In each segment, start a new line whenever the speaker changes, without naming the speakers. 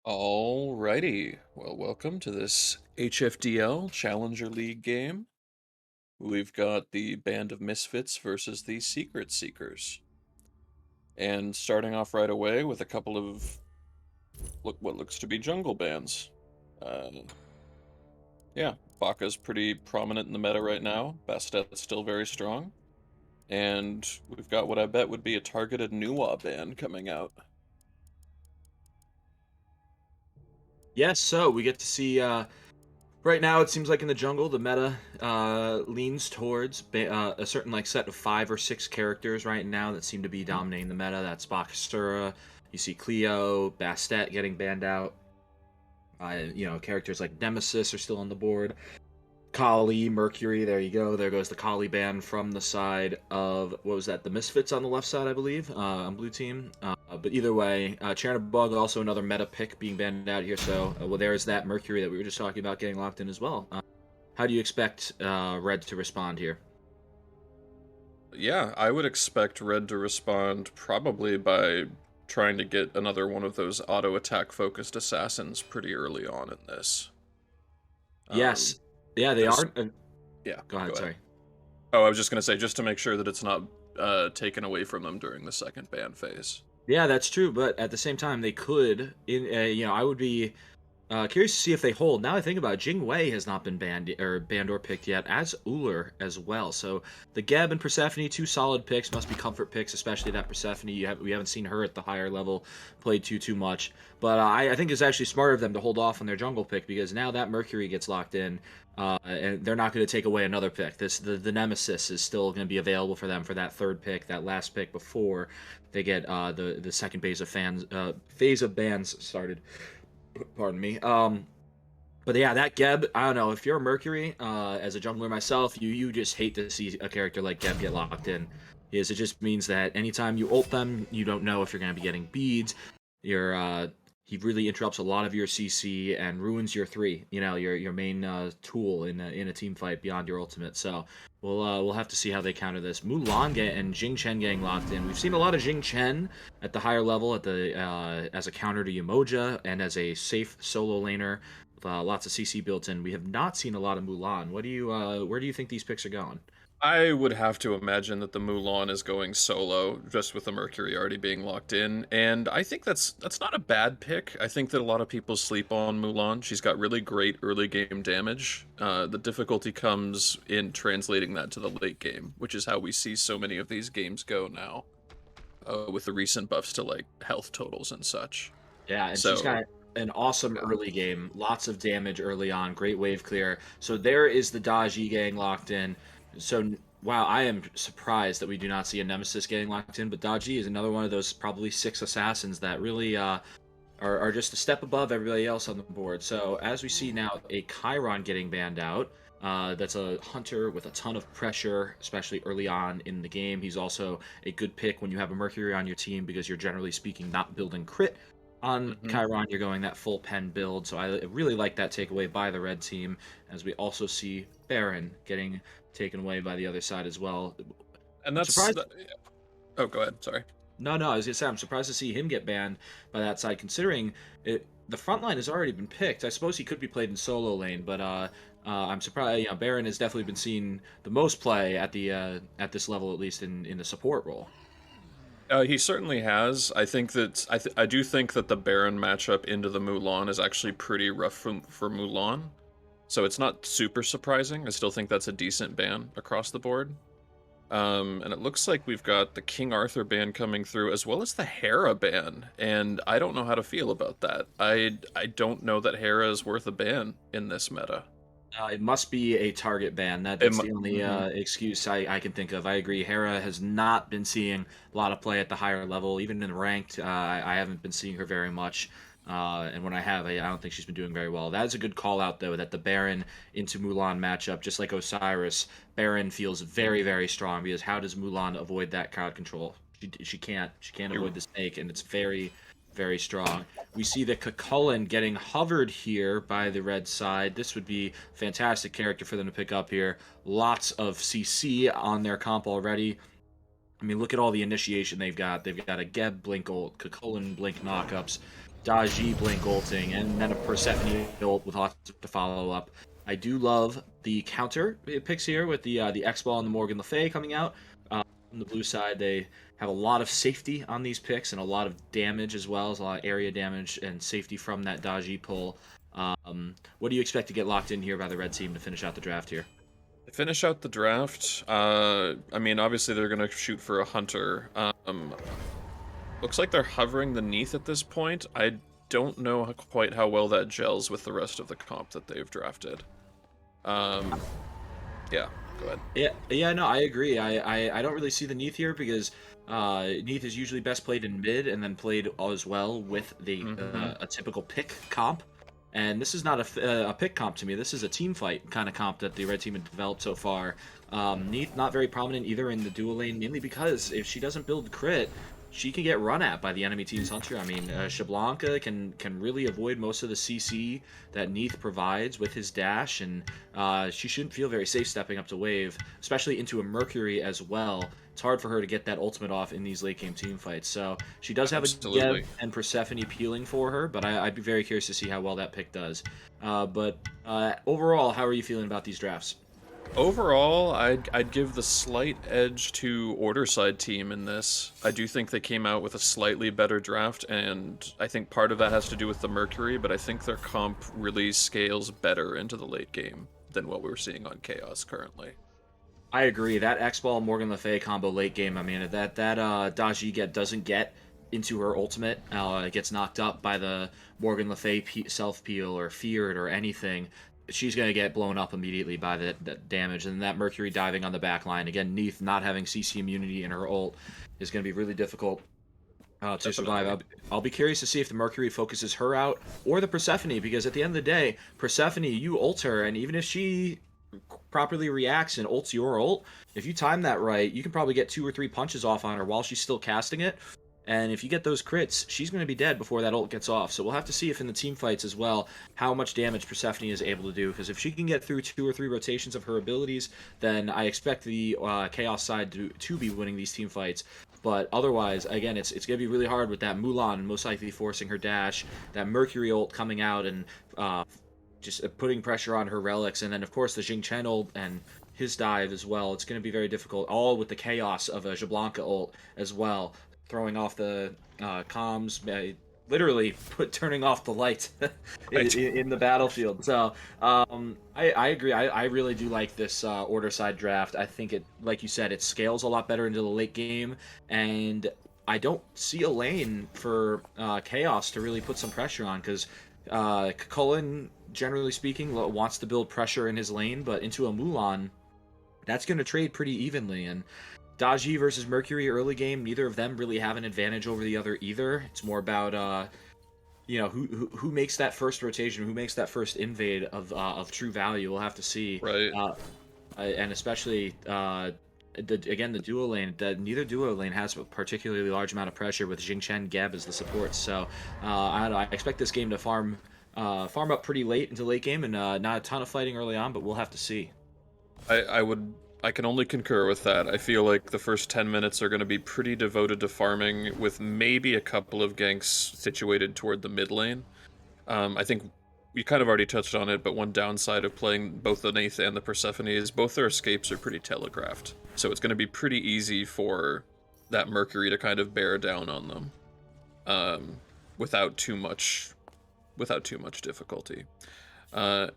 Alrighty. Well, welcome to this HFDL Challenger League game. We've got the Band of Misfits versus the Secret Seekers. And starting off right away with a couple of what looks to be jungle bands. Uh, yeah, Baka's pretty prominent in the meta right now. Bastet's still very strong. And we've got what I bet would be a targeted Nuwa band coming out.
Yes, so we get to see. Right now, it seems like in the jungle, the meta leans towards a certain set of 5 or 6 characters right now that seem to be dominating the meta. That's Bakasura. You see Cleo, Bastet getting banned out. Characters like Nemesis are still on the board. Kali, Mercury, there you go. There goes the Kali ban from the side of, what was that, the Misfits on the left side, I believe, on blue team. But either way, Chernabog, also another meta pick being banned out here. So, well, there's that Mercury that we were just talking about getting locked in as well. How do you expect Red to respond here?
Yeah, I would expect Red to respond probably by trying to get another one of those auto attack focused assassins pretty early on in this. Um,
Yes. Yeah, they
just
aren't.
yeah,
Go
go
ahead,
ahead.
sorry.
Oh, I was just gonna say just to make sure that it's not taken away from them during the second ban phase.
Yeah, that's true. But at the same time, they could. I would be curious to see if they hold. Now I think about it, Jing Wei has not been banned or picked yet, as Uller as well. So the Geb and Persephone, 2 solid picks, must be comfort picks, especially that Persephone. We haven't seen her at the higher level played too much, but I think it's actually smarter of them to hold off on their jungle pick because now that Mercury gets locked in, and they're not going to take away another pick. The Nemesis is still going to be available for them for that third pick, that last pick before they get the second phase of bans started. Pardon me. But yeah, that Geb, I don't know. If you're a Mercury, as a jungler myself, you just hate to see a character like Geb get locked in. Because it just means that anytime you ult them, you don't know if you're gonna be getting beads. He really interrupts a lot of your CC and ruins your three. Your main tool in a team fight beyond your ultimate. So we'll have to see how they counter this. And Jing Chen getting locked in. We've seen a lot of Jing Chen at the higher level as a counter to Umoja and as a safe solo laner with lots of CC built in. We have not seen a lot of Mulan. Where do you think these picks are going?
I would have to imagine that the Mulan is going solo, just with the Mercury already being locked in, and I think that's not a bad pick. I think that a lot of people sleep on Mulan. She's got really great early game damage. The difficulty comes in translating that to the late game, which is how we see so many of these games go now, with the recent buffs to like health totals and such.
Yeah, and she's
So
got an awesome
yeah.
early game, lots of damage early on, great wave clear. So there is the Daji getting locked in. So wow, I am surprised that we do not see a Nemesis getting locked in, but Daji is another one of those probably 6 assassins that really are just a step above everybody else on the board. So as we see now, a Chiron getting banned out. That's a hunter with a ton of pressure, especially early on in the game. He's also a good pick when you have a Mercury on your team because you're generally speaking not building crit. On
hmm
Chiron, you're going that full pen build, so I really like that takeaway by the red team. As we also see Baron getting taken away by the other side as well.
And
I'm
that's
surprised.
that, oh, go ahead. Sorry.
No, I was gonna say I'm surprised to see him get banned by that side, considering the front line has already been picked. I suppose he could be played in solo lane, but I'm surprised. Baron has definitely been seeing the most play at this level, at least in the support role.
He certainly has. I think that I do think that the Baron matchup into the Mulan is actually pretty rough for Mulan. So it's not super surprising. I still think that's a decent ban across the board. And it looks like we've got the King Arthur ban coming through, as well as the Hera ban. And I don't know how to feel about that. I don't know that Hera is worth a ban in this meta.
It must be a target ban. That's the only
Mhm.
excuse I can think of. I agree. Hera has not been seeing a lot of play at the higher level, even in ranked. I haven't been seeing her very much. And when I have, I don't think she's been doing very well. That is a good call out, though, that the Baron into Mulan matchup, just like Osiris, Baron feels very strong because how does Mulan avoid that crowd control? She can't. She can't avoid
You're
the snake, and it's very strong. We see the Cucullin getting hovered here by the red side. This would be fantastic character for them to pick up here. Lots of CC on their comp already. I mean, look at all the initiation they've got. They've got a Geb Blink ult, Cucullin Blink knockups. Daji blink ulting, and then a Persephone ult with lots to follow up. I do love the counter picks here with the X-Ball and the Morgan Le Fay coming out. On the blue side, they have a lot of safety on these picks and a lot of damage as well as a lot of area damage and safety from that Daji pull. What do you expect to get locked in here by the red team to finish out the draft here?
To finish out the draft, I mean, obviously they're gonna shoot for a hunter. Looks like they're hovering the Neath at this point. I don't know quite how well that gels with the rest of the comp that they've drafted. Um, yeah, go ahead.
Yeah, no, I agree. I don't really see the Neath here because Neath is usually best played in mid and then played as well with the
Mm-hmm.
a typical pick comp. And this is not a pick comp to me. This is a team fight kind of comp that the red team had developed so far. Neath not very prominent either in the dual lane, mainly because if she doesn't build crit, she can get run at by the enemy team's hunter. I mean, Shablanka can really avoid most of the CC that Neath provides with his dash, and she shouldn't feel very safe stepping up to wave, especially into a Mercury as well. It's hard for her to get that ultimate off in these late game team fights. So she does have a Geb
Absolutely.
and Persephone peeling for her, but I'd be very curious to see how well that pick does. But overall, how are you feeling about these drafts?
Overall, I'd give the slight edge to Order Side team in this. I do think they came out with a slightly better draft, and I think part of that has to do with the Mercury, but I think their comp really scales better into the late game than what we're seeing on Chaos currently.
I agree. That X Ball Morgan Le Fay combo late game. I mean, that Daji doesn't get into her ultimate, gets knocked up by the Morgan Le Fay self peel or feared or anything. She's gonna get blown up immediately by that damage, and that Mercury diving on the back line again. Neath not having CC immunity in her ult is gonna be really difficult to survive.
Definitely.
I'll be curious to see if the Mercury focuses her out or the Persephone, because at the end of the day, Persephone, you ult her, and even if she properly reacts and ults your ult, if you time that right, you can probably get 2 or 3 punches off on her while she's still casting it. And if you get those crits, she's going to be dead before that ult gets off. So we'll have to see if in the team fights as well how much damage Persephone is able to do. Because if she can get through 2 or 3 rotations of her abilities, then I expect the Chaos side to be winning these team fights. But otherwise, again, it's going to be really hard with that Mulan most likely forcing her dash, that Mercury ult coming out and just putting pressure on her relics, and then of course the Jing Chen ult and his dive as well. It's going to be very difficult, all with the chaos of a Jablanka ult as well, throwing off the comms, literally turning off the light
Right.
in the battlefield. So I agree. I really do like this order side draft. I think it, like you said, it scales a lot better into the late game, and I don't see a lane for Chaos to really put some pressure on, because Cullen, generally speaking, wants to build pressure in his lane, but into a Mulan, that's going to trade pretty evenly. And Daji versus Mercury early game, neither of them really have an advantage over the other either. It's more about who makes that first rotation, who makes that first invade of true value. We'll have to see.
Right.
And especially the duo lane, neither duo lane has a particularly large amount of pressure with Jing Chen, Geb as the supports. So I don't know. I expect this game to farm up pretty late into late game, and not a ton of fighting early on, but we'll have to see.
I can only concur with that. I feel like the first 10 minutes are going to be pretty devoted to farming, with maybe a couple of ganks situated toward the mid lane. I think we kind of already touched on it, but one downside of playing both the Nath and the Persephone is both their escapes are pretty telegraphed. So it's going to be pretty easy for that Mercury to kind of bear down on them, um, without too much difficulty. Uh,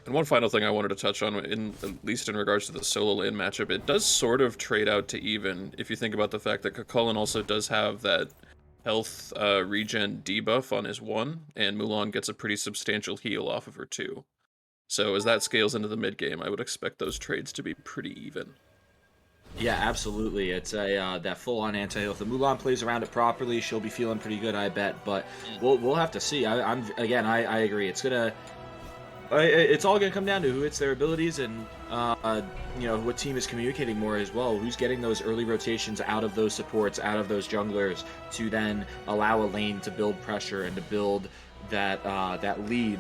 and one final thing I wanted to touch on, at least in regards to the solo lane matchup, it does sort of trade out to even if you think about the fact that Kakulin also does have that health regen debuff on his 1, and Mulan gets a pretty substantial heal off of her 2. So as that scales into the mid game, I would expect those trades to be pretty even.
Yeah, absolutely. It's a that full-on anti-heal. If the Mulan plays around it properly, she'll be feeling pretty good, I bet. But
Mm.
we'll have to see. I agree. It's all gonna come down to who hits their abilities, and what team is communicating more as well. Who's getting those early rotations out of those supports, out of those junglers, to then allow a lane to build pressure and to build that lead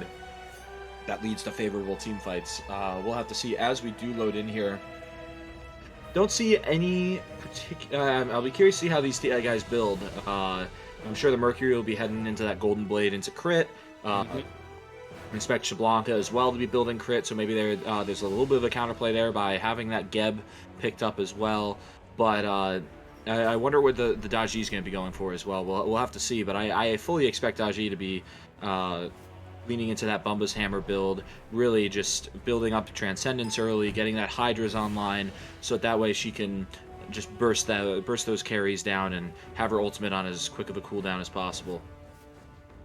that leads to favorable team fights. We'll have to see as we do load in here. Don't see any particular. I'll be curious to see how these guys build. I'm sure the Mercury will be heading into that Golden Blade into crit.
Hmm.
Expect Shablanka as well to be building crit, so maybe there's a little bit of a counterplay there by having that Geb picked up as well. But I wonder what the Daji is going to be going for as well. We'll have to see, but I fully expect Daji to be uh, leaning into that Bumba's Hammer build, really just building up Transcendence early, getting that Hydra's online, so that way she can just burst those carries down and have her ultimate on as quick of a cooldown as possible.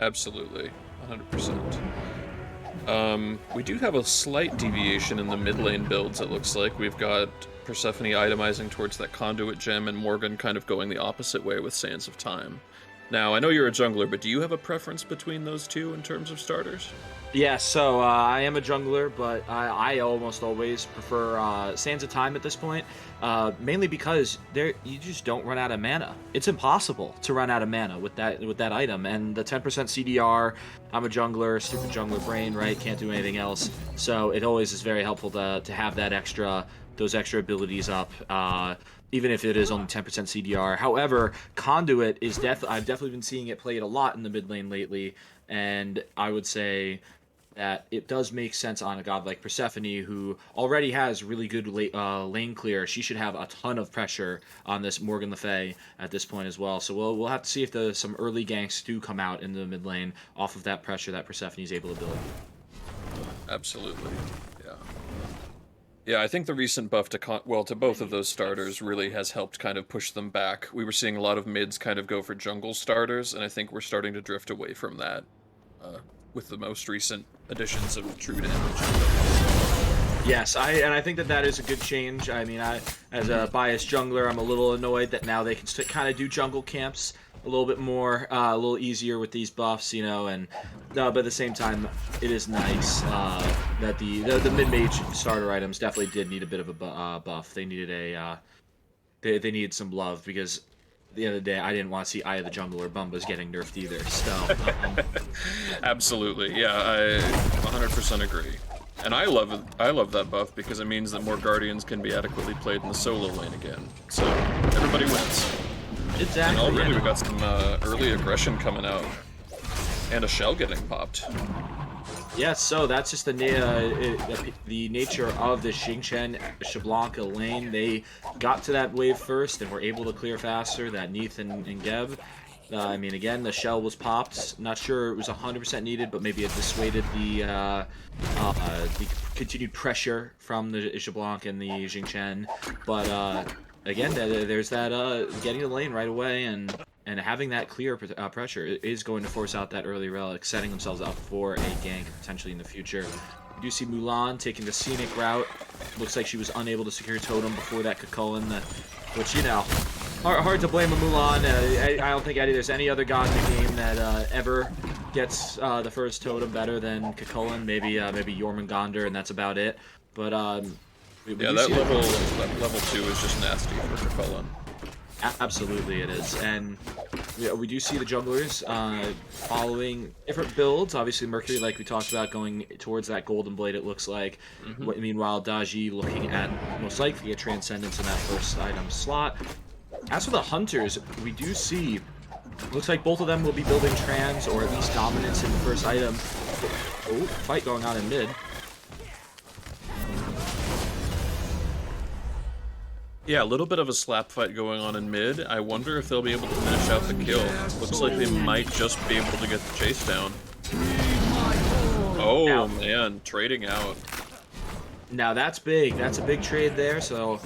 Absolutely, 100%. We do have a slight deviation in the mid lane builds, it looks like. We've got Persephone itemizing towards that Conduit gem and Morgan kind of going the opposite way with Sands of Time. Now, I know you're a jungler, but do you have a preference between those two in terms of starters?
Yeah, so I am a jungler, but I almost always prefer Sands of Time at this point, mainly because you just don't run out of mana. It's impossible to run out of mana with that item, and the 10% CDR. I'm a jungler, stupid jungler brain, right? Can't do anything else, so it always is very helpful to have those extra abilities up. Even if it is only 10% CDR. However, Conduit is I've definitely been seeing it played a lot in the mid lane lately, and I would say that it does make sense on a god like Persephone, who already has really good lane clear. She should have a ton of pressure on this Morgan Le Fay at this point as well. So we'll have to see if some early ganks do come out in the mid lane off of that pressure that Persephone is able to build.
Absolutely, yeah. Yeah, I think the recent buff to both of those starters really has helped kind of push them back. We were seeing a lot of mids kind of go for jungle starters, and I think we're starting to drift away from that uh, with the most recent additions of true damage.
Yes, I think that is a good change. I mean, as a biased jungler, I'm a little annoyed that now they can kind of do jungle camps a little bit more, a little easier with these buffs, and but at the same time, it is nice that the mid mage starter items definitely did need a bit of a buff. They needed they needed some love because at the end of the day, I didn't want to see Eye of the Jungle or Bumba's getting nerfed either. So.
Absolutely, yeah, I 100% agree. And I love that buff because it means that more Guardians can be adequately played in the solo lane again. So everybody wins.
Exactly.
And already we got some early aggression coming out, and a shell getting popped.
Yeah, so that's just the nature of the Xingqian Shablanka lane. They got to that wave first and were able to clear faster. That Neith and Geb. I mean, again, the shell was popped. Not sure it was 100% needed, but maybe it dissuaded the continued pressure from the Shablanka and the Xingqian. But again, there's that getting the lane right away and having that clear pressure is going to force out that early relic, setting themselves up for a gank potentially in the future. We do see Mulan taking the scenic route. Looks like she was unable to secure totem before that Kukulkan, which, hard to blame a Mulan. I don't think there's any other god in the game that ever gets the first totem better than Kukulkan. Maybe Jormungandr, and that's about it. But
yeah, that level 2 is just nasty for Kukulkan.
Absolutely, it is, and we do see the junglers following different builds. Obviously, Mercury, like we talked about, going towards that Golden Blade. It looks like. Meanwhile, Daji looking at most likely a Transcendence in that first item slot. As for the Hunters, we do see. Looks like both of them will be building Trans or at least Dominance in the first item. Oh, fight going on in mid.
Yeah, a little bit of a slap fight going on in mid. I wonder if they'll be able to finish out the kill. Looks like they might just be able to get the chase down. Oh, man, trading out.
Now that's big. That's a big trade there. So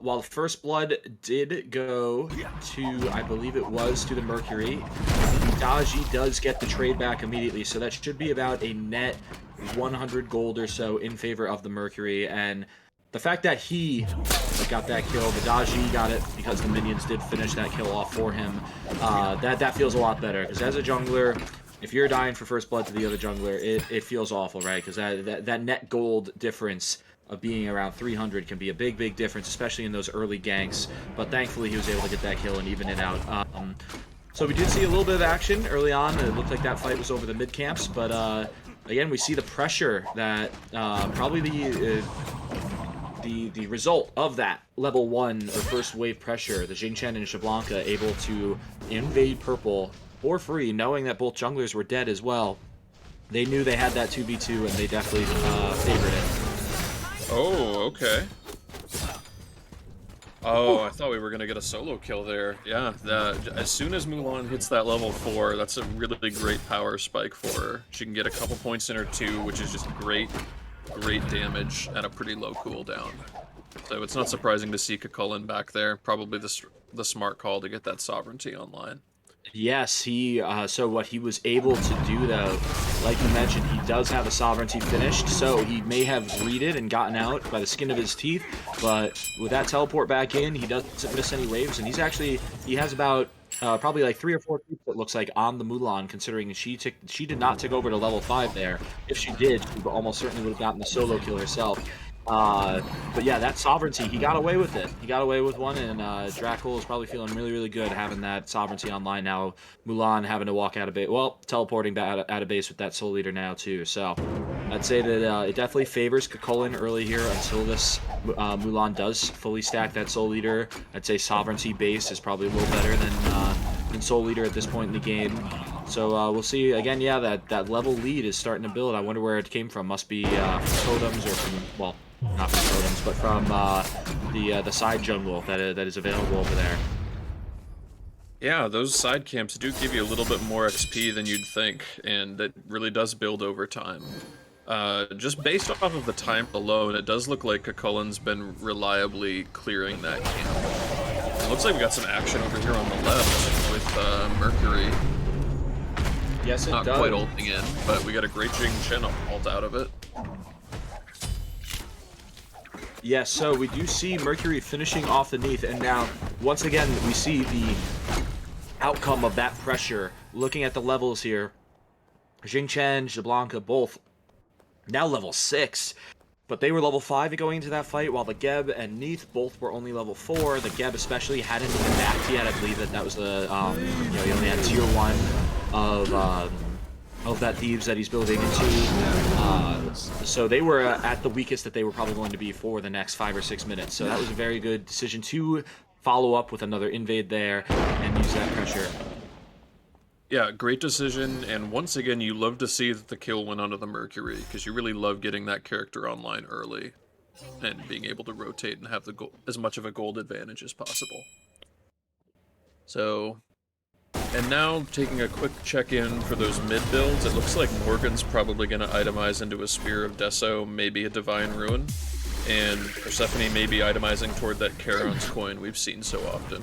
while the first blood did go to, I believe it was to the Mercury, Daji does get the trade back immediately. So that should be about a net 100 gold or so in favor of the Mercury. And the fact that he got that kill, the Daji got it because the minions did finish that kill off for him, that feels a lot better. Because as a jungler, if you're dying for first blood to the other jungler, it feels awful, right? Because that net gold difference of being around 300 can be a big difference, especially in those early ganks. But thankfully, he was able to get that kill and even it out. So we did see a little bit of action early on. It looked like that fight was over the mid camps, but again, we see the pressure that probably the result of that level 1 or first wave pressure, the Jing Chen and Shablanka able to invade purple for free, knowing that both junglers were dead as well. They knew they had that 2v2, and they definitely favored it.
Oh, okay. Oh, I thought we were gonna get a solo kill there. Yeah, as soon as Mulan hits that level 4, that's a really great power spike for her. She can get a couple points in her 2, which is just great damage at a pretty low cooldown. So it's not surprising to see Kukulkan back there. Probably the smart call to get that sovereignty online.
Yes, so what he was able to do, though, like you mentioned, he does have a sovereignty finished, so he may have greeded and gotten out by the skin of his teeth, but with that teleport back in, he doesn't miss any waves, and he has about probably like 3 or 4 people, it looks like, on the Mulan, considering she did not tick over to level 5 there. If she did, she almost certainly would have gotten the solo kill herself. But yeah, that sovereignty, he got away with it. He got away with one, and Dracul is probably feeling really, really good having that sovereignty online now. Mulan having to walk out of base, well, teleporting back out of base with that soul leader now too. So I'd say that it definitely favors Kukulkan early here until this Mulan does fully stack that soul leader. I'd say sovereignty base is probably a little better than soul leader at this point in the game. So we'll see. Again, yeah, that level lead is starting to build. I wonder where it came from. Must be from totems or from, well, not from totems, but from the side jungle that is available over there.
Yeah, those side camps do give you a little bit more XP than you'd think, and it really does build over time. Just based off of the time alone, it does look like Kukulkan's been reliably clearing that camp. It looks like we got some action over here on the left with Mercury.
Yes, it
Not
does.
quite ulting in, but we got a great Jing Chen ult out of it.
Yes, so we do see Mercury finishing off the Neath, and now, once again, we see the outcome of that pressure. Looking at the levels here, Jing Chen, Shablanka, both now level 6, but they were level 5 going into that fight, while the Geb and Neath both were only level 4. The Geb especially hadn't even backed yet. I believe that was the, he only had tier 1 of that Thieves that he's building into. So they were at the weakest that they were probably going to be for the next 5 or 6 minutes. So that was a very good decision to follow up with another invade there and use that pressure.
Yeah, great decision, and once again, you love to see that the kill went onto the Mercury, because you really love getting that character online early, and being able to rotate and have as much of a gold advantage as possible. So, and now, taking a quick check-in for those mid builds, it looks like Morgan's probably going to itemize into a Spear of Deso, maybe a Divine Ruin, and Persephone may be itemizing toward that Charon's coin we've seen so often.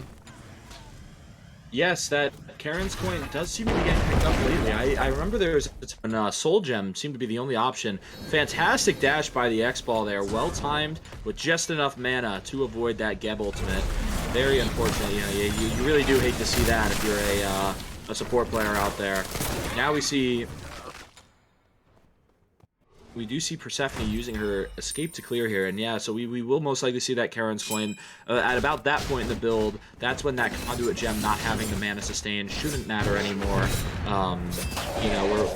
Yes, that Charon's coin does seem to be getting picked up lately. I remember there was a Soul Gem seemed to be the only option. Fantastic dash by the X-Ball there, well-timed, with just enough mana to avoid that Geb ultimate. Very unfortunate. You really do hate to see that if you're a support player out there. Now we do see Persephone using her escape to clear here, and yeah, so we will most likely see that Charon's coin at about that point in the build. That's when that conduit gem not having the mana sustain shouldn't matter anymore. We're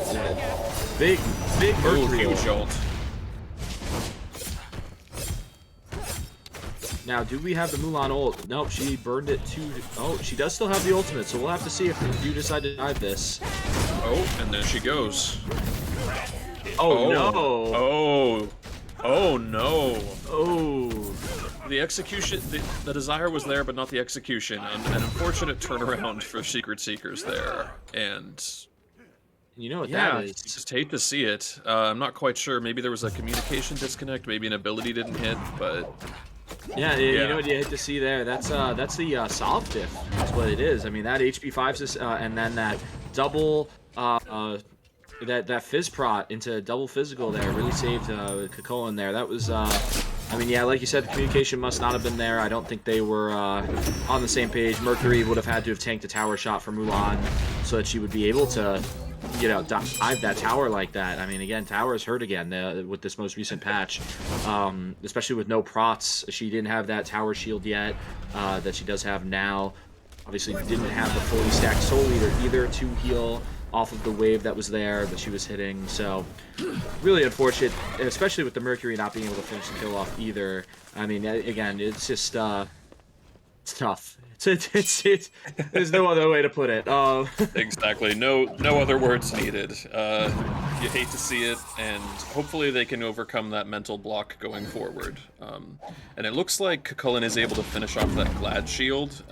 big Mercury
ult.
Now, do we have the Mulan ult? Nope, she burned it too. Oh, she does still have the ultimate, so we'll have to see if they do decide to dive this.
Oh, and there she goes.
Oh no!
Oh no!
Oh!
The execution, the desire was there, but not the execution. An unfortunate turnaround for Secret Seekers there, and
you know what
yeah,
that is?
you just hate to see it. I'm not quite sure. Maybe there was a communication disconnect. Maybe an ability didn't hit, but
yeah, you know what you hate to see there? That's the soft diff. That's what it is. I mean, that HP 5 and then that double that fizz prot into double physical there really saved Kukulkan there. That was I mean, yeah, like you said, the communication must not have been there. I don't think they were on the same page. Mercury would have had to have tanked a tower shot for Mulan so that she would be able to, dive that tower like that. I mean, again, towers hurt again with this most recent patch, especially with no prots. She didn't have that tower shield yet that she does have now. Obviously, didn't have the fully stacked Soul Eater either to heal off of the wave that was there that she was hitting. So really unfortunate, especially with the Mercury not being able to finish the kill off either. I mean, again, it's just it's tough. It's there's no other way to put it.
Exactly. No other words needed. You hate to see it, and hopefully they can overcome that mental block going forward. And it looks like Cucullin is able to finish off that Glad Shield.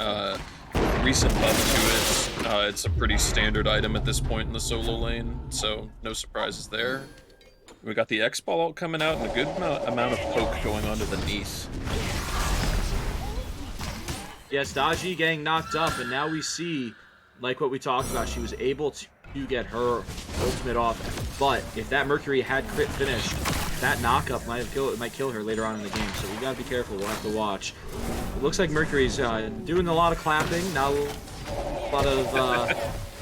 With recent buff to it, it's a pretty standard item at this point in the solo lane, so no surprises there. We got the X-Ball ult coming out, and a good amount of poke going on to the Neath.
Yes, Daji getting knocked up, and now we see, like what we talked about, she was able to get her ultimate off. But if that Mercury had crit finished, that knockup might kill her later on in the game. So we gotta be careful. We'll have to watch. It looks like Mercury's doing a lot of clapping, not a lot of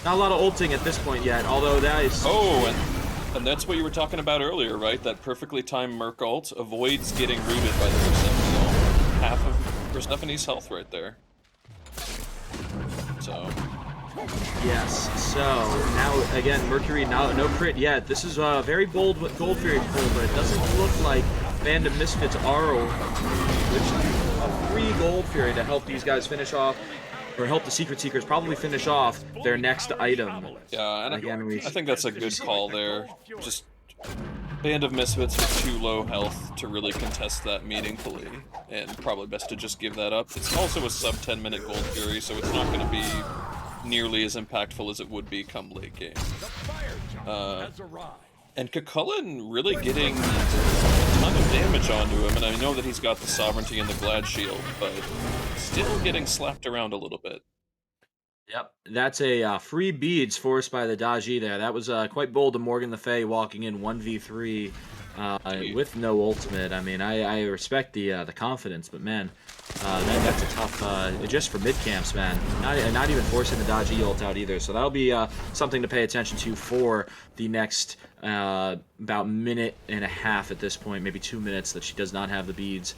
not a lot of ulting at this point yet. Although that is
and that's what you were talking about earlier, right? That perfectly timed Merc ult avoids getting rooted by the Persephone ult. Half of Persephone's health right there. So.
Yes, so now again, Mercury no crit yet. This is very bold with Gold Fury pull, but it doesn't look like Band of Misfits are which a free Gold Fury to help these guys finish off, or help the Secret Seekers probably finish off their next item.
Yeah, and
again,
I think that's a good call there. Just Band of Misfits with too low health to really contest that meaningfully, and probably best to just give that up. It's also a sub 10-minute Gold Fury, so it's not going to be nearly as impactful as it would be come late game. And Cucullin really getting a ton of damage onto him, and I know that he's got the Sovereignty and the Glad Shield, but still getting slapped around a little bit.
Yep, that's a free beads forced by the Daji there. That was quite bold of Morgan Le Fay walking in 1v3 with no ultimate. I mean, I respect the confidence, but man, that's a tough, just for mid camps, man. Not even forcing the Daji ult out either. So that'll be something to pay attention to for the next about minute and a half at this point, maybe 2 minutes that she does not have the beads.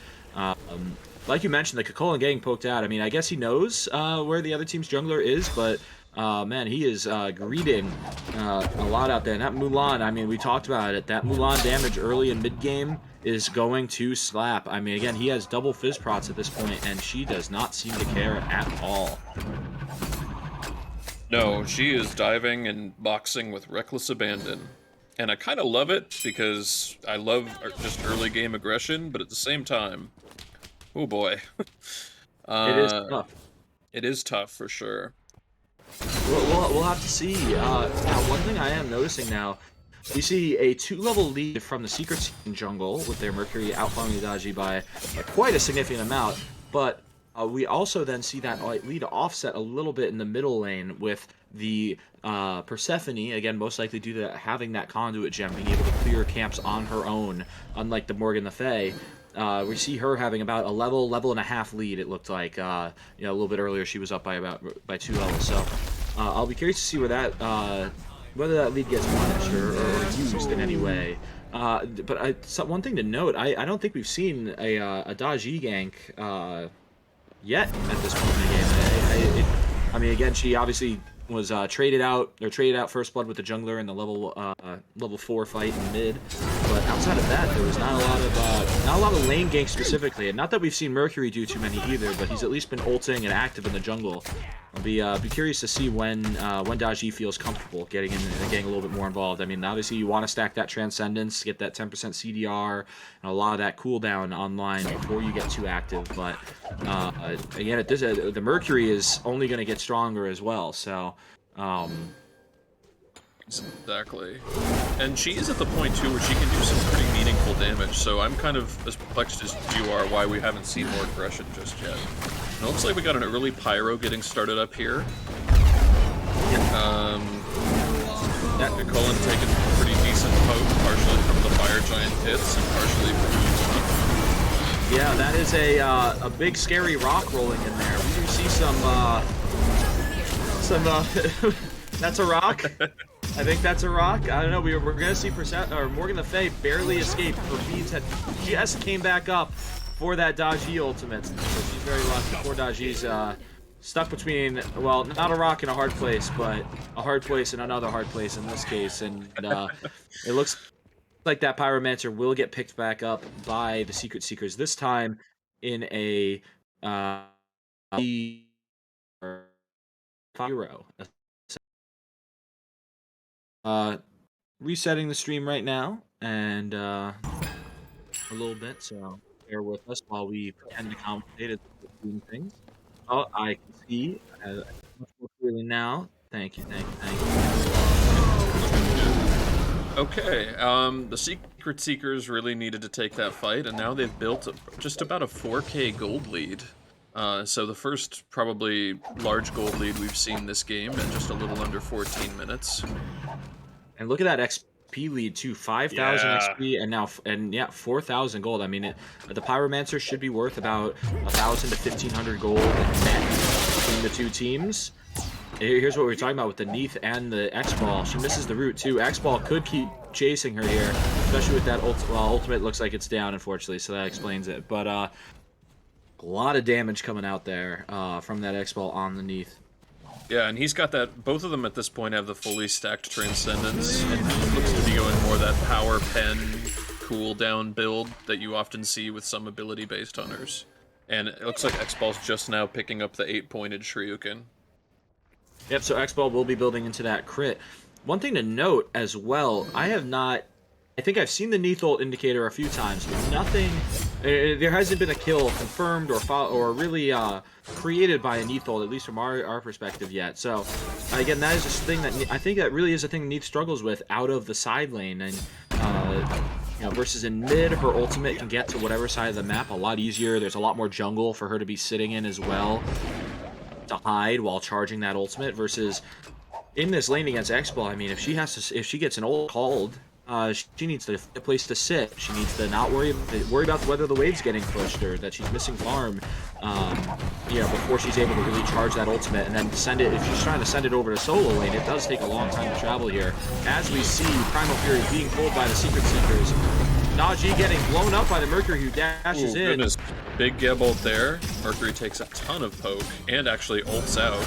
Like you mentioned, the Cucullin getting poked out. I mean, I guess he knows where the other team's jungler is, but man, he is greeting a lot out there. And that Mulan, I mean, we talked about it. That Mulan damage early in mid-game is going to slap. I mean, again, he has double Fizz Prots at this point, and she does not seem to care at all.
No, she is diving and boxing with reckless abandon. And I kind of love it, because I love just early game aggression, but at the same time, oh boy.
It is tough.
It is tough, for sure.
We'll have to see. Now, one thing I am noticing now, we see a 2-level lead from the Secret Seeking jungle with their Mercury outfarming the Daji by quite a significant amount, but we also then see that lead offset a little bit in the middle lane with the Persephone, again, most likely due to having that conduit gem, being able to clear camps on her own, unlike the Morgan Le Fay. We see her having about a level and a half lead. It looked like, a little bit earlier she was up by 2 levels. So I'll be curious to see where that whether that lead gets punished or used in any way. But one thing to note, I don't think we've seen a Daji gank yet at this point in the game. I mean, again, she obviously was traded out first blood with the jungler in the level 4 fight in mid, but outside of that, there was not a lot of lane ganks specifically, and not that we've seen Mercury do too many either, but he's at least been ulting and active in the jungle. I'll be curious to see when Daji feels comfortable getting in and getting a little bit more involved. I mean, obviously you want to stack that Transcendence, get that 10% CDR, and a lot of that cooldown online before you get too active. But again, the Mercury is only going to get stronger as well. So.
Exactly. And she is at the point, too, where she can do some pretty meaningful damage, so I'm kind of as perplexed as you are why we haven't seen more aggression just yet. And it looks like we got an early Pyro getting started up here. Cucullin taking pretty decent poke, partially from the Fire Giant hits and partially from
Yeah, that is a big scary rock rolling in there. We do see some that's a rock. I think that's a rock. I don't know. We're gonna see Morgan Le Fay barely escape. Her beads had just came back up for that Daji ultimate, so she's very lucky. Poor Daji's stuck between, well, not a rock and a hard place, but a hard place and another hard place in this case. And it looks like that Pyromancer will get picked back up by the Secret Seekers, this time in a uh, Pyro. Uh, Resetting the stream right now, and a little bit, so bear with us while we pretend to commentate as we're doing things. Oh, I can see much more clearly now. Thank you, thank you, thank
Okay, the Secret Seekers really needed to take that fight, and now they've built just about a 4K gold lead. So the first probably large gold lead we've seen this game in just a little under 14 minutes.
you. And look at that XP lead too, 5,000
Yeah.
XP, and now yeah, 4,000 gold. I mean, the Pyromancer should be worth about 1,000 to 1,500 gold net between the two teams. Here's what we were talking about with the Neath and the X-Ball. She misses the route, too. X-Ball could keep chasing her here, especially with that ultimate. Looks like it's down, unfortunately, so that explains it. But a lot of damage coming out there from that X-Ball on the Neath.
Yeah, and he's got that. Both of them at this point have the fully stacked Transcendence, and he looks to be going more that power pen cooldown build that you often see with some ability-based hunters. And it looks like X-Ball's just now picking up the 8-pointed Shuriken.
Yep, so X-Ball will be building into that crit. One thing to note as well, I think I've seen the Neath ult indicator a few times, but nothing, there hasn't been a kill confirmed or really created by a Neath ult, at least from our perspective yet. So, again, that is a thing that, I think that really is a thing Neath struggles with out of the side lane, and versus in mid, her ultimate can get to whatever side of the map a lot easier. There's a lot more jungle for her to be sitting in as well, to hide while charging that ultimate, versus in this lane against X-Ball. I mean, if she gets an ult called, she needs a place to sit. She needs to not worry about whether the wave's getting pushed or that she's missing farm, before she's able to really charge that ultimate and then send it. If she's trying to send it over to solo lane, it does take a long time to travel here. As we see, Primal Fury being pulled by the Secret Seekers. Najee getting blown up by the Mercury, who dashes in.
Goodness. Big Geb ult there. Mercury takes a ton of poke and actually ults out.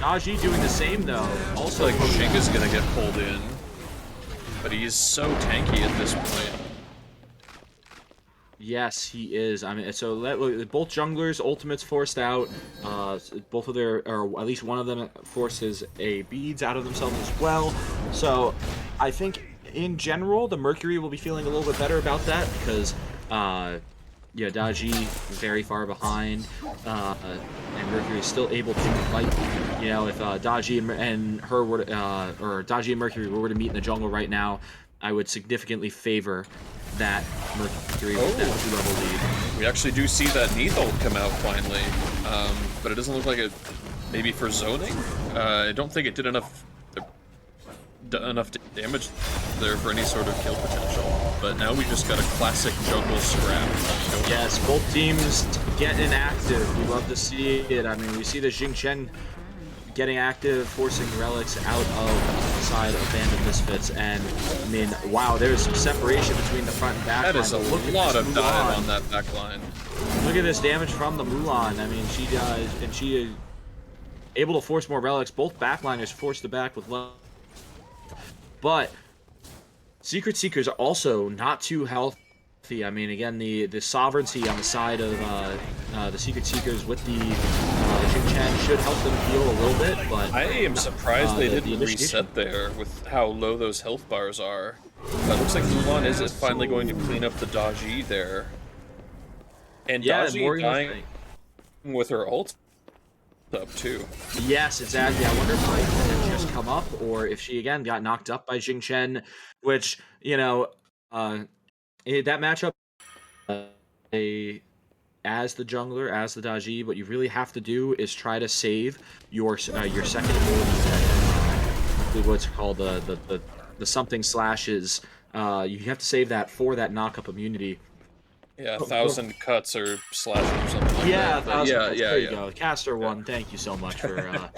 Najee doing the same though. Also,
like Shing is gonna get pulled in, but he's so tanky at this point.
Yes, he is. I mean, so both junglers' ultimates forced out. Both of or at least one of them forces a beads out of themselves as well. So, I think in general, the Mercury will be feeling a little bit better about that because, Daji very far behind, and Mercury is still able to fight. If Daji and her were or Daji and Mercury were to meet in the jungle right now, I would significantly favor that Mercury with that 2-level lead.
We actually do see that Neath ult come out finally, but it doesn't look like it. Maybe for zoning, I don't think it did enough damage there for any sort of kill potential. But now we just got a classic jungle scrap.
Yes, both teams getting active. We love to see it. I mean, we see the Xing Chen getting active, forcing relics out of the side of Band of Misfits, and I mean, wow, there's some separation between the front and back line.
That is a lot of dive on that back line.
Look at this damage from the Mulan. I mean, she does, and she is able to force more relics. Both backliners forced the back with love. But Secret Seekers are also not too healthy. I mean, again, the sovereignty on the side of the Secret Seekers with the Xing Chen should help them heal a little bit. But
I am surprised they didn't reset there with how low those health bars are. But it looks like Mulan is finally going to clean up the Daji there. And
yeah,
Daji dying with her ult up too.
Yes, exactly. I wonder if Mike had just come up or if she again got knocked up by Xing Chen, which that matchup, as the jungler, as the Daji, what you really have to do is try to save your second ability, what's called the something slashes. You have to save that for that knock-up immunity.
Yeah, 1,000 cuts or slashes or something like
that.
1,000
cuts. There you go. Caster one, thank you so much for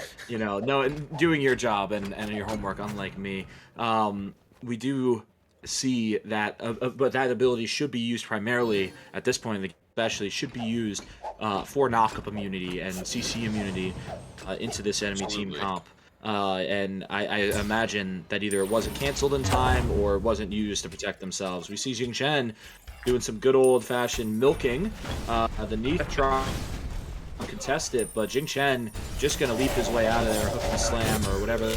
doing your job and your homework, unlike me. We do see that, but that ability should be used primarily at this point in the game, especially should be used for knock-up immunity and CC immunity into this enemy team
Absolutely.
comp. And I imagine that either it wasn't canceled in time or it wasn't used to protect themselves. We see Jing Chen doing some good old-fashioned milking. The Neath try to contest it, but Jing Chen just going to leap his way out of there, hook and slam or whatever.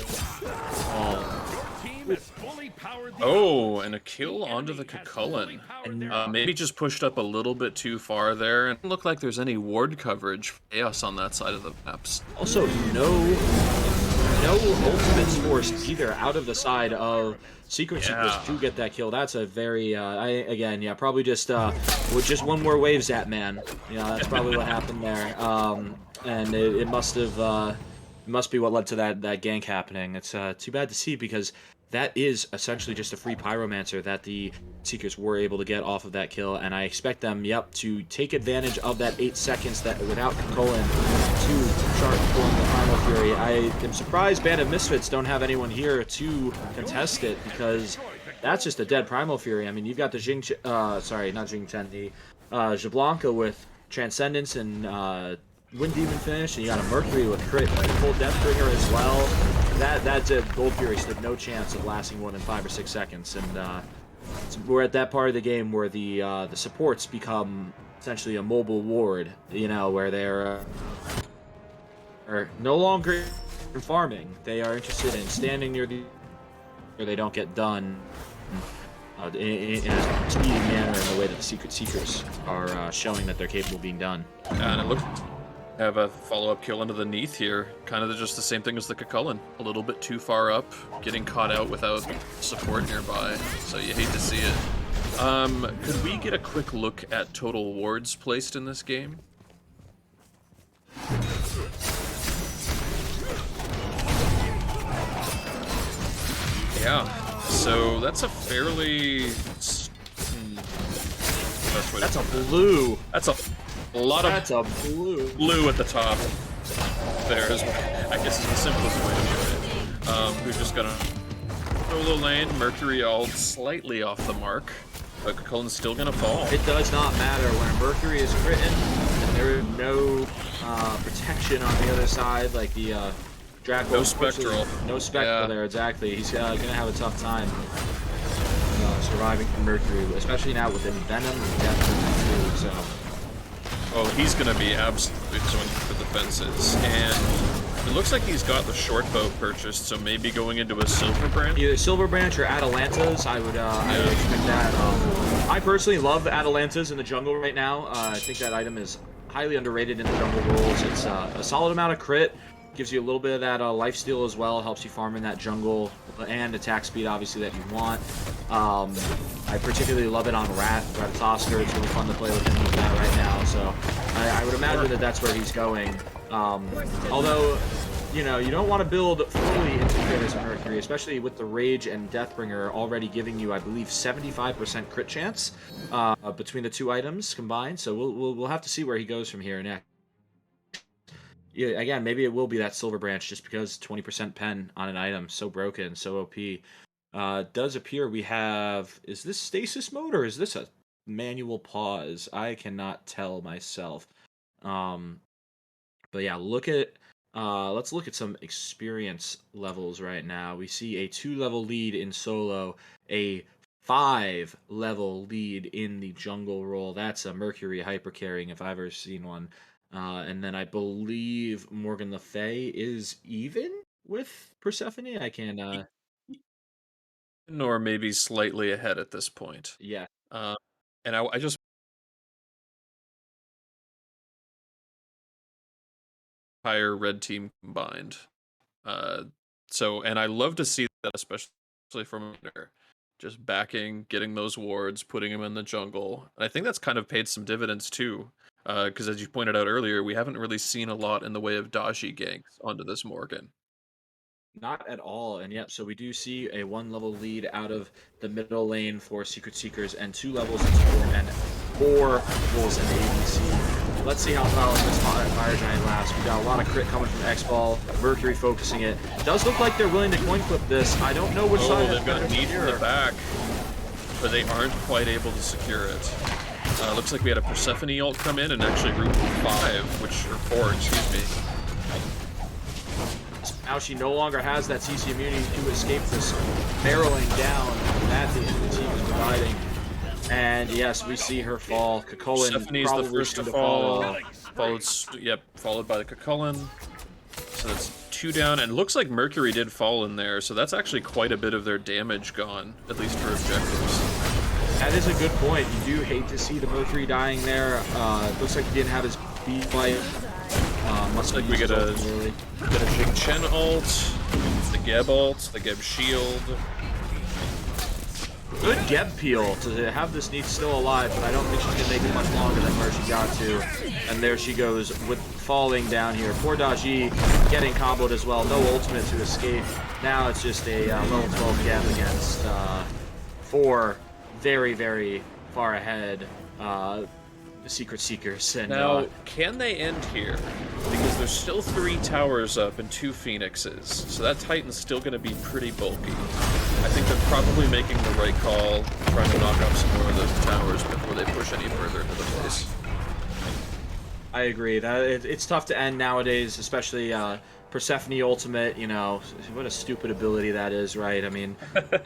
Oh, and a kill onto the Cucullin.
And
Maybe just pushed up a little bit too far there, and it doesn't look like there's any ward coverage for Chaos on that side of the maps.
also, no ultimates forced either out of the side of Secret Seekers to get that kill. That's a very, probably just with just one more wave zap, man. That's probably what happened there. And it must have, must be what led to that gank happening. It's too bad to see because that is essentially just a free Pyromancer that the Seekers were able to get off of that kill, and I expect them, to take advantage of that 8 seconds that without Cucullin to start pulling the Primal Fury. I am surprised Band of Misfits don't have anyone here to contest it, because that's just a dead Primal Fury. I mean, you've got the Jablanca with Transcendence and Wind Demon finish, and you got a Mercury with crit full Deathbringer as well. That Gold Fury stood no chance of lasting more than 5 or 6 seconds, and we're at that part of the game where the supports become essentially a mobile ward, where they're are no longer farming. They are interested in standing near the where they don't get done in a speedy manner in the way that the Secret Seekers are showing that they're capable of being done.
And it looks have a follow-up kill into the Neath here. Kind of just the same thing as the Cucullin. A little bit too far up, getting caught out without support nearby, so you hate to see it. Could we get a quick look at total wards placed in this game? Yeah, so that's a fairly...
That's a blue.
That's a lot of blue at the top. There is, I guess, is the simplest way to put it. We've just got a solo lane, Mercury all slightly off the mark, but Cucullin's still gonna fall.
It does not matter when Mercury is written and there is no protection on the other side, like the Draco.
No spectral.
No spectral there, exactly. He's gonna have a tough time surviving from Mercury, especially now with Venom and Death too, so.
Oh, he's going to be absolutely swinging for the fences. And it looks like he's got the short bow purchased, so maybe going into a Silver Branch?
Either Silver Branch or Atalantas, I would expect that. I personally love Atalantas in the jungle right now. I think that item is highly underrated in the jungle roles. It's a solid amount of crit, gives you a little bit of that lifesteal as well, helps you farm in that jungle, and attack speed, obviously, that you want. I particularly love it on Ratatosker. It's really fun to play with him with that right now, so I would imagine that that's where he's going. Although, you don't want to build fully into Kratos and Mercury, especially with the Rage and Deathbringer already giving you, I believe, 75% crit chance between the two items combined, so we'll have to see where he goes from here next. Yeah, again, maybe it will be that Silver Branch just because 20% pen on an item, so broken, so OP. Does appear we have... Is this stasis mode or is this a manual pause? I cannot tell myself. But yeah, let's look at some experience levels right now. We see a 2-level lead in solo, a 5-level lead in the jungle role. That's a Mercury hyper carrying if I've ever seen one. And then I believe Morgan Le Fay is even with Persephone. I can
Or maybe slightly ahead at this point.
yeah.
And I just higher red team combined. And I love to see that, especially from there. Just backing, getting those wards, putting them in the jungle. And I think that's kind of paid some dividends too. Because as you pointed out earlier, we haven't really seen a lot in the way of Dashi ganks onto this Morgan.
Not at all, and yep, so we do see a 1-level lead out of the middle lane for Secret Seekers, and 2 levels in support, and 4 levels in ABC. Let's see how well this Fire Giant lasts. We got a lot of crit coming from X-Ball, Mercury focusing it. Does look like they're willing to coin flip this. I don't know which side
they've got Neath in the back. but they aren't quite able to secure it. Looks like we had a Persephone ult come in and actually root 5, or 4, excuse me.
Now she no longer has that CC immunity to escape this barreling down that the team is providing. And yes, we see her fall. Kukulin
Persephone's the first to
fall.
Followed by the Kukulin. So that's 2 down, and looks like Mercury did fall in there, so that's actually quite a bit of their damage gone, at least for objectives.
That is a good point. You do hate to see the Mercury dying there. Looks like he didn't have his B fight.
Looks like we get a Jing Chen ult, the Geb ult, the Geb shield.
Good Geb peel to have this Neith still alive, but I don't think she's gonna make it much longer than where she got to. And there she goes with falling down here. Poor Daji getting comboed as well. No ultimate to escape. Now it's just a level 12 Geb against 4 very, very far ahead Secret Seekers. And
now, can they end here? Because there's still 3 towers up and 2 Phoenixes, so that Titan's still going to be pretty bulky. I think they're probably making the right call, trying to knock off some more of those towers before they push any further into the place.
I agree. It's tough to end nowadays, especially Persephone ultimate. You know, what a stupid ability that is, right? I mean,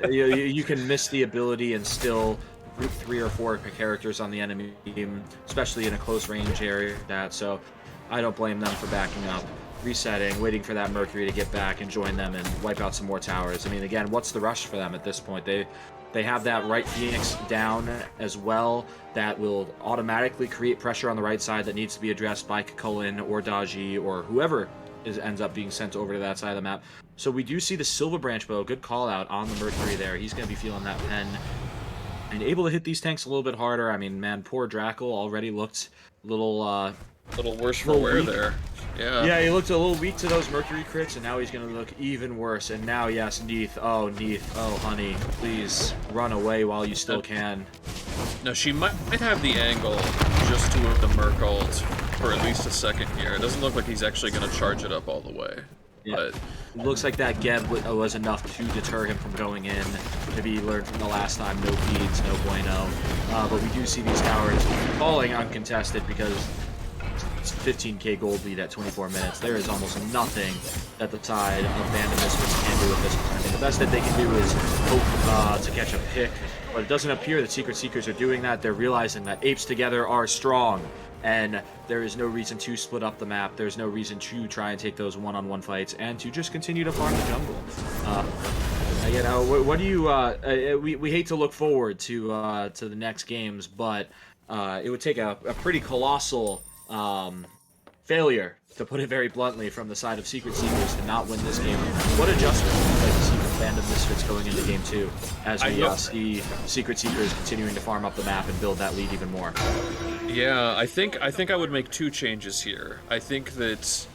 you can miss the ability and still group 3 or 4 characters on the enemy team, especially in a close range area like that. So I don't blame them for backing up, resetting, waiting for that Mercury to get back and join them and wipe out some more towers. I mean, again, what's the rush for them at this point? They have that right Phoenix down as well that will automatically create pressure on the right side that needs to be addressed by Kukulin or Daji or whoever ends up being sent over to that side of the map. So we do see the Silver Branch Bow, good call out on the Mercury there. He's going to be feeling that pen and able to hit these tanks a little bit harder. I mean, man, poor Drackle already looked a little
worse for wear there.
Yeah, he looked a little weak to those Mercury crits, and now he's going to look even worse. And now, yes, Neith. Oh, honey, please run away while you still can.
No, she might have the angle just to the Merc ult for at least a second here. It doesn't look like he's actually going to charge it up all the way.
Yeah.
But
it looks like that Geb was enough to deter him from going in. Maybe he learned from the last time, no feeds, no bueno. But we do see these towers falling uncontested because it's 15k gold lead at 24 minutes. There is almost nothing that the side of Band of Misfits can do at this point. I mean, the best that they can do is hope to catch a pick, but it doesn't appear that Secret Seekers are doing that. They're realizing that apes together are strong, and there is no reason to split up the map. There's no reason to try and take those one-on-one fights and to just continue to farm the jungle. You know, what do you? We hate to look forward to the next games, but it would take a pretty colossal failure, to put it very bluntly, from the side of Secret Seekers to not win this game. What adjustment would you like to see from Band of Misfits going into game 2 as we see Secret Seekers continuing to farm up the map and build that lead even more?
yeah, I think I would make 2 changes here. I think that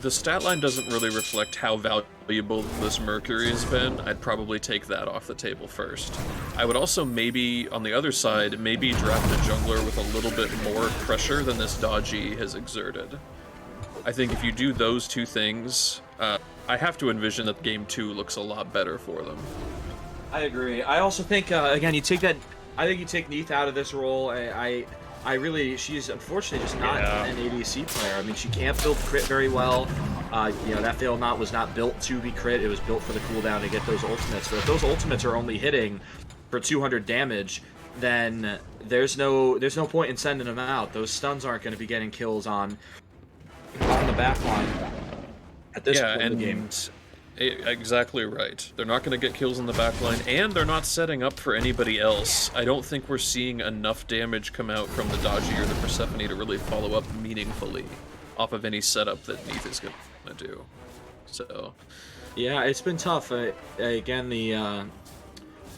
the stat line doesn't really reflect how valuable this Mercury has been. I'd probably take that off the table first. I would also maybe, on the other side, maybe draft a jungler with a little bit more pressure than this Daji has exerted. I think if you do those 2 things, I have to envision that game 2 looks a lot better for them.
I agree. I also think, again, you take Neith out of this role. I really, she's unfortunately just not an ADC player. I mean, she can't build crit very well. You know, that Fail Not was not built to be crit. It was built for the cooldown to get those ultimates. But if those ultimates are only hitting for 200 damage, then there's no point in sending them out. Those stuns aren't going to be getting kills on the back line at this point in the game.
Exactly right. They're not going to get kills in the backline, and they're not setting up for anybody else. I don't think we're seeing enough damage come out from the Daji or the Persephone to really follow up meaningfully off of any setup that Neith is going to do. So,
yeah, it's been tough. Again,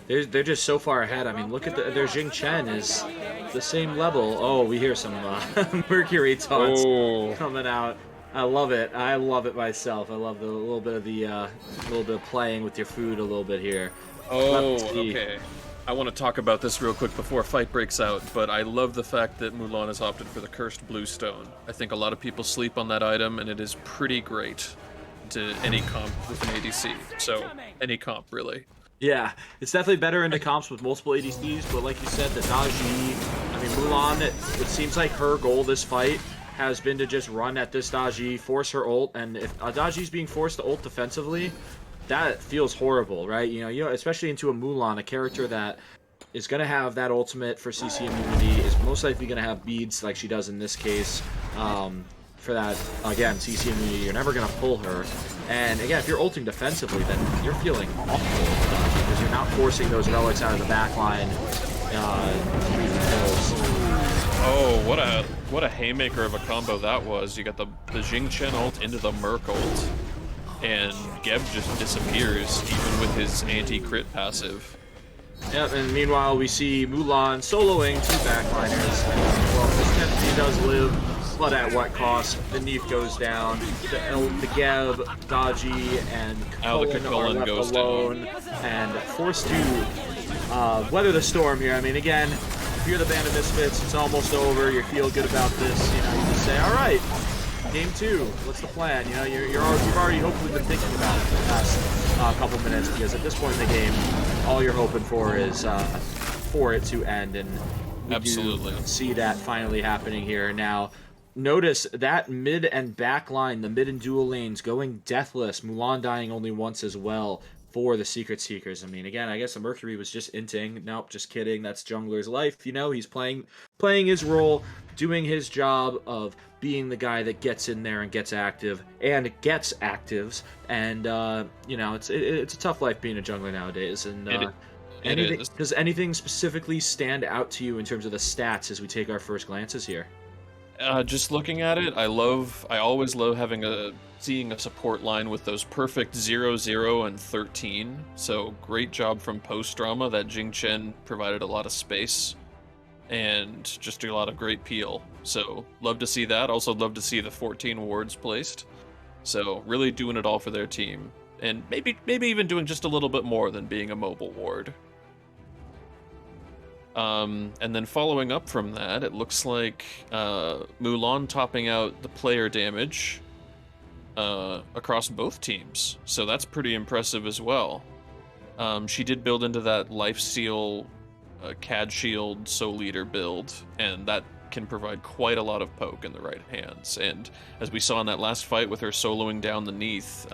they're just so far ahead. I mean, look at their Jing Chen is the same level. Oh, we hear some Mercury taunts coming out. I love it. I love it myself. I love the little bit of playing with your food a little bit here.
Oh, okay. I want to talk about this real quick before a fight breaks out, but I love the fact that Mulan has opted for the Cursed Bluestone. I think a lot of people sleep on that item, and it is pretty great to any comp with an ADC. So, any comp, really.
Yeah, it's definitely better in the comps with multiple ADCs, but like you said, the Daji, I mean, Mulan, it seems like her goal this fight has been to just run at this Daji, force her ult, and if a Daji's being forced to ult defensively, that feels horrible, right? Especially into a Mulan, a character that is going to have that ultimate for CC immunity, is most likely going to have beads like she does in this case. For that, again, CC immunity, you're never going to pull her. And again, if you're ulting defensively, then you're feeling awful because you're not forcing those relics out of the backline kills.
Oh, what a haymaker of a combo that was. You got the Jing Chen ult into the Merc ult, and Geb just disappears, even with his anti-crit passive.
Yep, and meanwhile we see Mulan soloing two backliners. Well, this Neptune does live, but at what cost? The Neef goes down, the Geb, Daji, and
Now the
Cullen are
Cullen
left
goes
alone
down.
and forced to weather the storm here. I mean, again, if you're the band of Misfits, it's almost over, you feel good about this, you just say, all right, game two, what's the plan? You've already hopefully been thinking about it for the past couple minutes, because at this point in the game, all you're hoping for is for it to end, and we do
Absolutely.
see that finally happening here. Now, notice that mid and back line, the mid and dual lanes going deathless, Mulan dying only once as well for the Secret Seekers. I mean, again, I guess the Mercury was just inting. Nope, just kidding. That's Jungler's life. He's playing his role, doing his job of being the guy that gets in there and gets active and gets actives. And it's a tough life being a jungler nowadays. And
It
anything
is.
does anything specifically stand out to you in terms of the stats as we take our first glances here?
Just looking at it, I always love seeing a support line with those perfect 0, 0, and 13. So great job from post drama. That Jing Chen provided a lot of space and just a lot of great peel. So love to see that. Also love to see the 14 wards placed. So really doing it all for their team, and maybe even doing just a little bit more than being a mobile ward. And then following up from that, it looks like Mulan topping out the player damage across both teams. So that's pretty impressive as well. She did build into that Lifesteal CAD Shield Soul Leader build, and that can provide quite a lot of poke in the right hands. And as we saw in that last fight with her soloing down the Neath,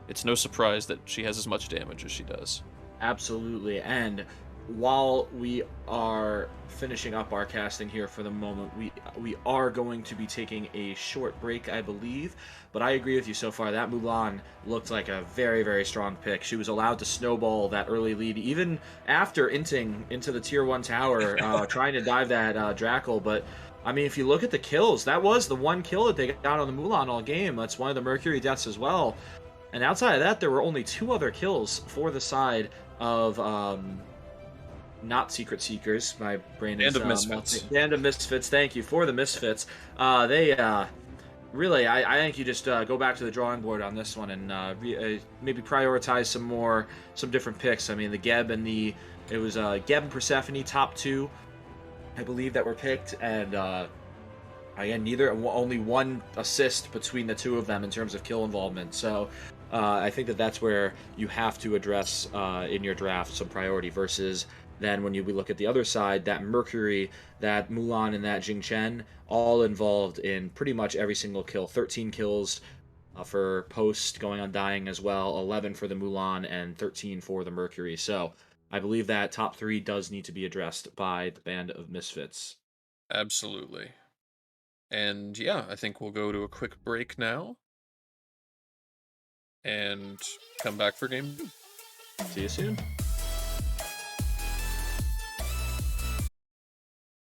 it's no surprise that she has as much damage as she does.
Absolutely. And while we are finishing up our casting here for the moment, we are going to be taking a short break, I believe. But I agree with you so far. That Mulan looked like a very, very strong pick. She was allowed to snowball that early lead, even after inting into the tier 1 tower, trying to dive that Drackle. But I mean, if you look at the kills, that was the one kill that they got on the Mulan all game. That's one of the Mercury deaths as well. And outside of that, there were only 2 other kills for the side of not Secret Seekers. My brain
Band
is
of Misfits.
Band of Misfits. Thank you for the Misfits. They really, I think you just go back to the drawing board on this one and maybe prioritize some different picks. I mean, the Geb and it was Geb and Persephone, top 2, I believe, that were picked, and again, only one assist between the 2 of them in terms of kill involvement. So I think that's where you have to address in your draft some priority, versus then when we look at the other side, that Mercury, that Mulan, and that Jing Chen, all involved in pretty much every single kill. 13 kills for Post going on dying as well, 11 for the Mulan, and 13 for the Mercury. So I believe that top 3 does need to be addressed by the Band of Misfits.
Absolutely. And yeah, I think we'll go to a quick break now and come back for game 2.
See you soon.